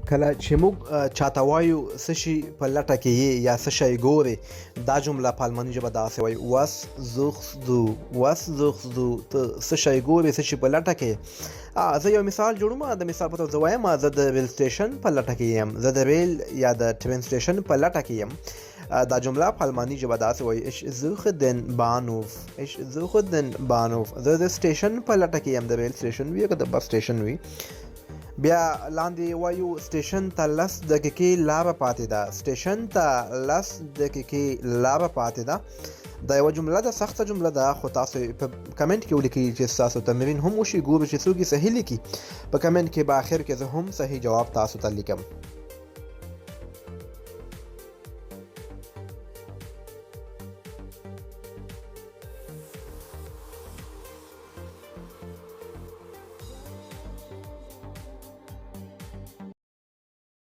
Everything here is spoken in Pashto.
کله چې موږ چاته وایو څه شي په لټه کې یې یا څه شی ګورې، دا جمله په الماني ژبه داسې وایي: was suchst du was suchst du، ته څه شی ګورې، څه شي په لټه کې. زه یو مثال جوړوم. د مثال په توګه زه وایم زه د ریل سټیشن په لټه کې یم، زه د ریل یا د ټرین سټیشن په لټه کې یم. دا جمله په الماني ژبه داسې وایي: ich suche den Bahnhof ich suche den Bahnhof، زه د سټیشن په لټه کې یم، د ریل سټیشن وي که د بس سټیشن وي. بیا لاندې وایو سټیشن ته 10 دقیقې لاره پاتې ده، سټیشن ته 10 دقیقې لاره پاتې ده. دا یوه جمله ده، سخته جمله ده، خو تاسو په کمنټ کې ولیکئ چې ستاسو تمرین هم وشي، ګورو چې څوک یې صحیح لیکي. په کمنټ کې به اخر کې زه هم صحیح جواب تاسو ته لیکم.